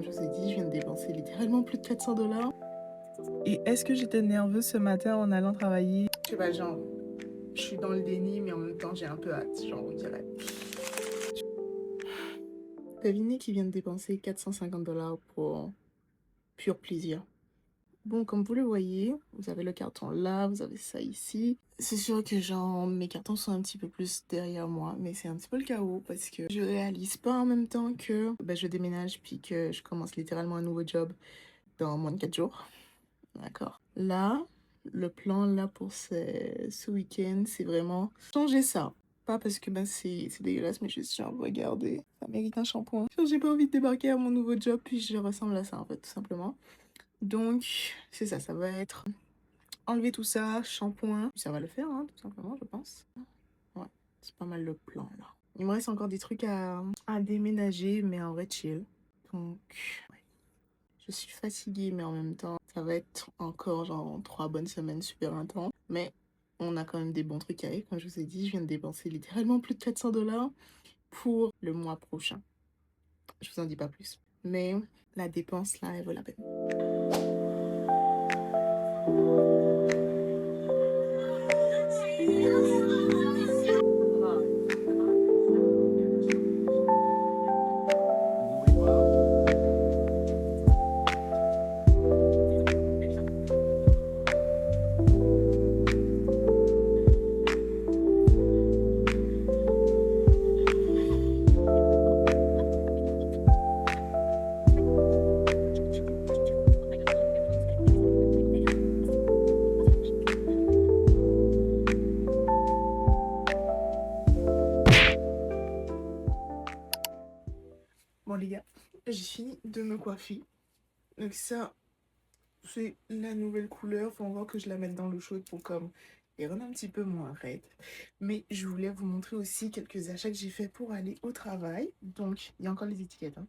Je vous ai dit, je viens de dépenser littéralement plus de 400 $. Et est-ce que j'étais nerveuse ce matin en allant travailler? Je sais pas, genre, je suis dans le déni, mais en même temps, j'ai un peu hâte, genre, on dirait. Devinez qui vient de dépenser 450 $ pour pur plaisir. Bon, comme vous le voyez, vous avez le carton là, vous avez ça ici. C'est sûr que genre mes cartons sont un petit peu plus derrière moi, mais c'est un petit peu le chaos parce que je réalise pas en même temps que je déménage puis que je commence littéralement un nouveau job dans moins de 4 jours. D'accord. Là, le plan là pour ce week-end, c'est vraiment changer ça. Pas parce que c'est dégueulasse, mais juste genre, regardez, ça mérite un shampoing. Genre, j'ai pas envie de débarquer à mon nouveau job, puis je ressemble à ça en fait, tout simplement. Donc, c'est ça, ça va être enlever tout ça, shampoing. Ça va le faire, hein, tout simplement, je pense. Ouais, c'est pas mal le plan là. Il me reste encore des trucs à déménager, mais en vrai, chill. Donc, ouais. Je suis fatiguée, mais en même temps, ça va être encore genre 3 bonnes semaines super intenses. Mais on a quand même des bons trucs à aller. Comme je vous ai dit, je viens de dépenser littéralement plus de 400 $ pour le mois prochain. Je vous en dis pas plus. Mais la dépense là, elle vaut la peine. Bon les gars, j'ai fini de me coiffer. Donc ça, c'est la nouvelle couleur. Faut encore que je la mette dans l'eau chaude pour comme les rendre un petit peu moins raide. Mais je voulais vous montrer aussi quelques achats que j'ai fait pour aller au travail. Donc, il y a encore les étiquettes, hein.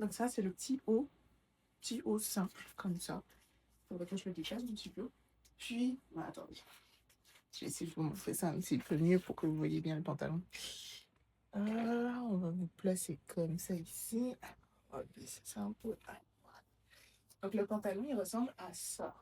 Donc ça, c'est le petit haut simple, comme ça. Faudrait que je le décasse un petit peu. Puis, attendez. Je vais essayer de vous montrer ça un petit peu mieux pour que vous voyez bien le pantalon. On va vous placer comme ça ici. On va baisser ça un peu. Donc le pantalon, il ressemble à ça.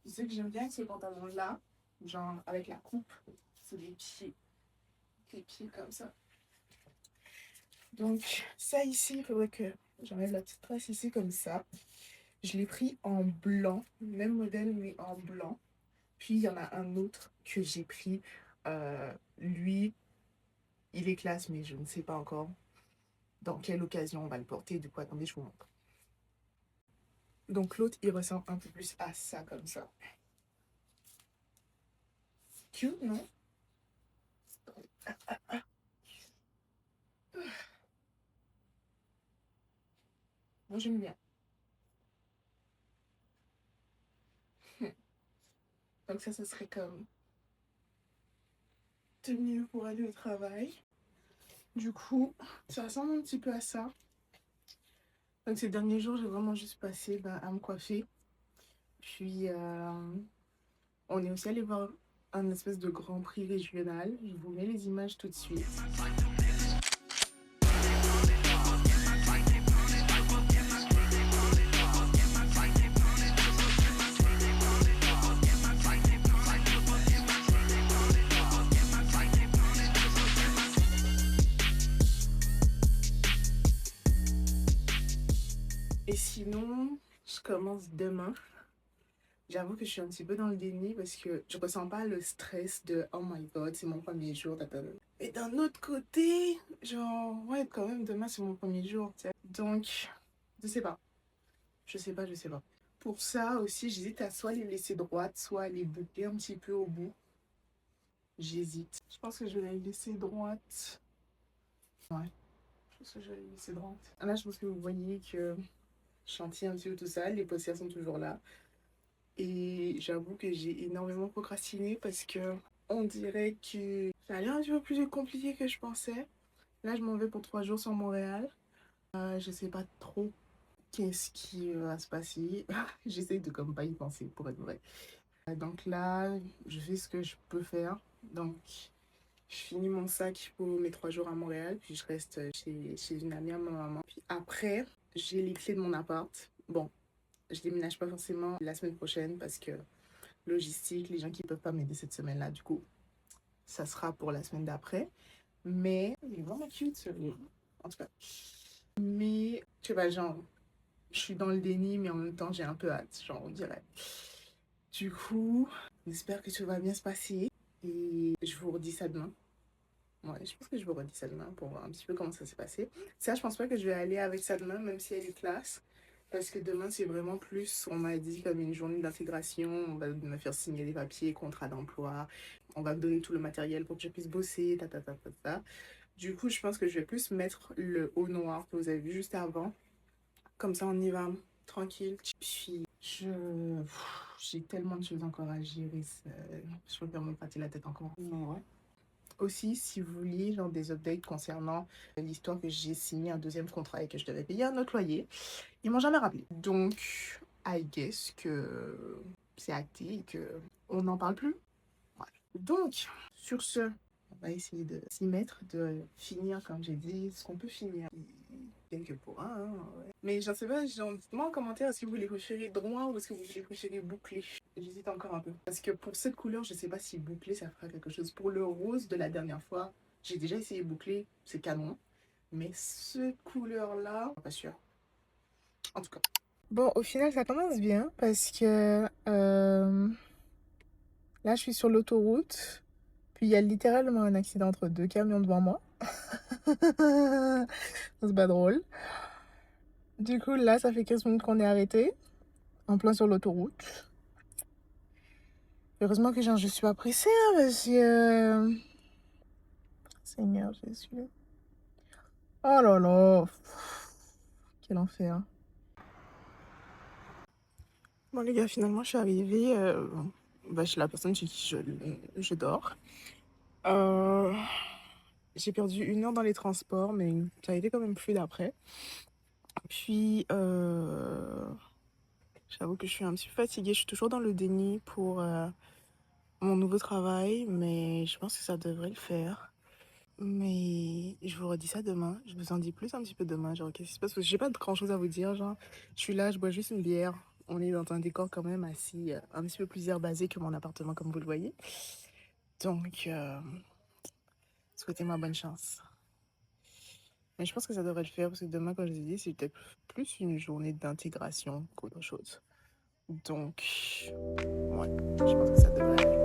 Je sais que j'aime bien ce pantalon-là, genre avec la coupe, c'est les pieds comme ça. Donc ça ici, il faudrait que j'enlève la petite trace ici comme ça. Je l'ai pris en blanc, même modèle mais en blanc. Puis il y en a un autre que j'ai pris, lui, il est classe mais je ne sais pas encore dans quelle occasion on va le porter. Du coup, attendez, je vous montre. Donc l'autre, il ressemble un peu plus à ça comme ça. Cute, non? Moi j'aime bien. Donc ça serait comme tenue pour aller au travail. Du coup, ça ressemble un petit peu à ça. Donc ces derniers jours, j'ai vraiment juste passé à me coiffer. Puis on est aussi allé voir un espèce de grand prix régional. Je vous mets les images tout de suite. Et sinon, je commence demain. J'avoue que je suis un petit peu dans le déni parce que je ressens pas le stress de oh my god, c'est mon premier jour. Et d'un autre côté, genre, ouais, quand même, demain c'est mon premier jour. Tu sais. Donc, je sais pas. Je sais pas. Pour ça aussi, j'hésite à soit les laisser droites, soit les boucler un petit peu au bout. J'hésite. Je pense que je vais les laisser droites. Ouais, je pense que je vais les laisser droites. Là, je pense que vous voyez que chantier un petit peu tout ça, les paussières sont toujours là. Et j'avoue que j'ai énormément procrastiné parce que on dirait que ça a l'air un petit peu plus compliqué que je pensais. Là, je m'en vais pour 3 jours sur Montréal. Je sais pas trop qu'est-ce qui va se passer. J'essaie de comme pas y penser pour être vrai. Donc là, je fais ce que je peux faire. Donc, je finis mon sac pour mes 3 jours à Montréal, puis je reste chez une amie à ma maman. Puis après, j'ai les clés de mon appart. Bon, je déménage pas forcément la semaine prochaine parce que logistique, les gens qui peuvent pas m'aider cette semaine-là, du coup, ça sera pour la semaine d'après. Mais il est vraiment cute, celui-là. En tout cas. Mais, je sais pas, genre, je suis dans le déni, mais en même temps, j'ai un peu hâte, genre, on dirait. Du coup, j'espère que tout va bien se passer. Et je vous redis ça demain. Ouais, je pense que je vous redis ça demain pour voir un petit peu comment ça s'est passé. Ça, je pense pas que je vais aller avec ça demain, même si elle est classe. Parce que demain, c'est vraiment plus, on m'a dit, comme une journée d'intégration. On va me faire signer des papiers, contrat d'emploi. On va me donner tout le matériel pour que je puisse bosser, ta, ta, ta, ta, ta. Du coup, je pense que je vais plus mettre le haut noir que vous avez vu juste avant. Comme ça, on y va tranquille. Puis, j'ai tellement de choses encore à gérer. Je peux me gratter la tête encore. Mais ouais. Aussi, si vous vouliez genre, des updates concernant l'histoire que j'ai signé un deuxième contrat et que je devais payer un autre loyer, ils m'ont jamais rappelé. Donc, I guess que c'est acté et que on n'en parle plus. Ouais. Donc, sur ce, on va essayer de s'y mettre, de finir, comme j'ai dit, ce qu'on peut finir. Bien que pour un, hein, ouais. Mais je sais pas, genre, dites-moi en commentaire, est-ce que vous les préférez droit ou est-ce que vous les préférez bouclés? J'hésite encore un peu. Parce que pour cette couleur, je sais pas si bouclé, ça fera quelque chose. Pour le rose de la dernière fois, j'ai déjà essayé bouclé, c'est canon. Mais cette couleur-là, pas sûr. En tout cas. Bon, au final, ça commence bien parce que là, je suis sur l'autoroute. Puis il y a littéralement un accident entre deux camions devant moi. C'est pas drôle. Du coup, là, ça fait 15 minutes qu'on est arrêté, en plein sur l'autoroute. Heureusement que genre, je suis pas pressée, hein, parce que... Seigneur Jésus. Oh là là. Quel enfer. Bon les gars, finalement, je suis arrivée chez la personne chez qui je dors. Euh, J'ai perdu 1 heure dans les transports, mais ça a été quand même fluide après. Puis, j'avoue que je suis un petit peu fatiguée. Je suis toujours dans le déni pour mon nouveau travail, mais je pense que ça devrait le faire. Mais je vous redis ça demain. Je vous en dis plus un petit peu demain. Genre, qu'est-ce qui se passe? Parce que j'ai pas grand chose à vous dire. Genre, je suis là, je bois juste une bière. On est dans un décor quand même assez, un petit peu plus herbasé que mon appartement, comme vous le voyez. Donc, souhaitez-moi bonne chance. Mais je pense que ça devrait le faire parce que demain, comme je vous ai dit, c'est peut-être plus une journée d'intégration qu'autre chose. Donc, ouais, je pense que ça devrait aller.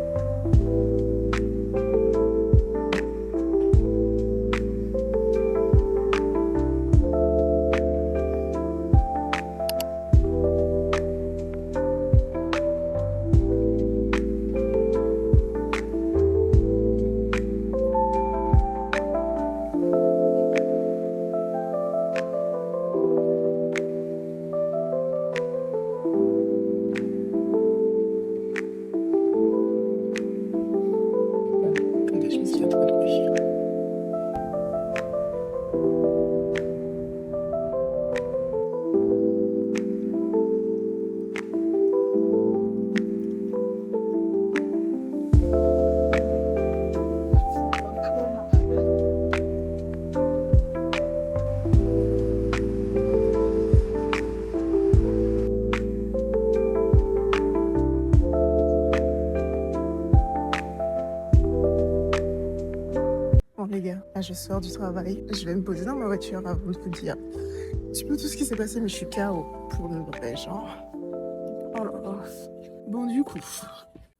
Attendez, je me suis trop de bruit. Bon les gars, là je sors du travail. Je vais me poser dans ma voiture à vous de vous dire. Je sais pas tout ce qui s'est passé, mais je suis KO pour le vrai, genre. Oh là là. Bon, du coup,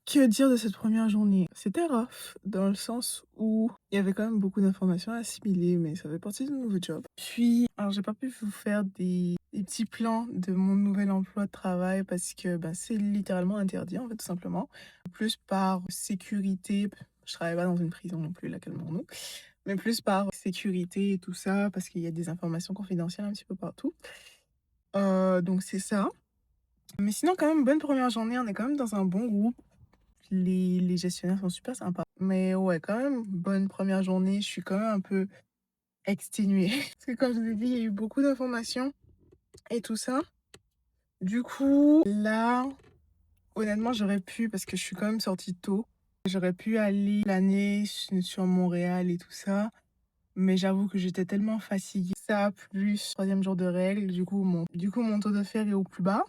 que dire de cette première journée? C'était rough, dans le sens où il y avait quand même beaucoup d'informations à assimiler, mais ça fait partie du nouveau job. Puis, alors j'ai pas pu vous faire des petits plans de mon nouvel emploi de travail parce que c'est littéralement interdit, en fait, tout simplement. Plus par sécurité, je travaille pas dans une prison non plus, là, calmons-nous, mais plus par sécurité et tout ça, parce qu'il y a des informations confidentielles un petit peu partout. Donc c'est ça. Mais sinon, quand même, bonne première journée. On est quand même dans un bon groupe. Les gestionnaires sont super sympas. Mais ouais, quand même, bonne première journée. Je suis quand même un peu exténuée. Parce que comme je vous ai dit, il y a eu beaucoup d'informations et tout ça. Du coup, là, honnêtement, j'aurais pu, parce que je suis quand même sortie tôt, j'aurais pu aller planer sur Montréal et tout ça. Mais j'avoue que j'étais tellement fatiguée. Ça, plus 3e jour de règles, du coup, mon taux de fer est au plus bas.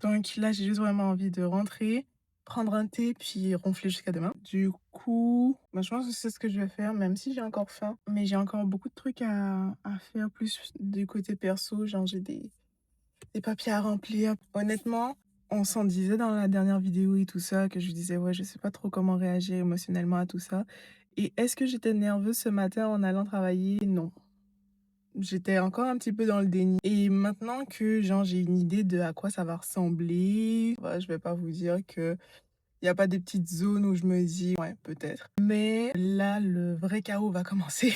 Donc là, j'ai juste vraiment envie de rentrer, prendre un thé, puis ronfler jusqu'à demain. Du coup, bah, je pense que c'est ce que je vais faire, même si j'ai encore faim. Mais j'ai encore beaucoup de trucs à faire, plus du côté perso. Genre, j'ai des papiers à remplir. Honnêtement, on s'en disait dans la dernière vidéo et tout ça, que je disais, ouais, je sais pas trop comment réagir émotionnellement à tout ça. Et est-ce que j'étais nerveuse ce matin en allant travailler? Non. J'étais encore un petit peu dans le déni. Et maintenant que genre j'ai une idée de à quoi ça va ressembler, bah, je vais pas vous dire que il y a pas des petites zones où je me dis ouais, peut-être. Mais là, le vrai chaos va commencer.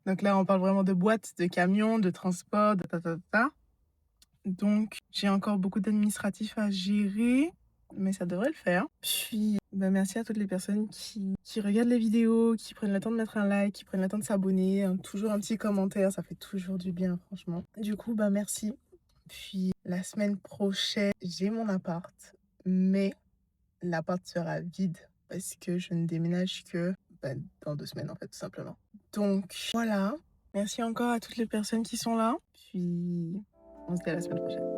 Donc là, on parle vraiment de boîtes, de camions, de transport, de ta ta ta. Donc, j'ai encore beaucoup d'administratifs à gérer, mais ça devrait le faire. Puis, bah, merci à toutes les personnes qui regardent les vidéos, qui prennent le temps de mettre un like, qui prennent le temps de s'abonner, toujours un petit commentaire, ça fait toujours du bien, franchement. Du coup, bah, merci. Puis, la semaine prochaine, j'ai mon appart, mais l'appart sera vide parce que je ne déménage que bah, dans 2 semaines, en fait, tout simplement. Donc, voilà. Merci encore à toutes les personnes qui sont là. Puis, on se dit à la semaine prochaine.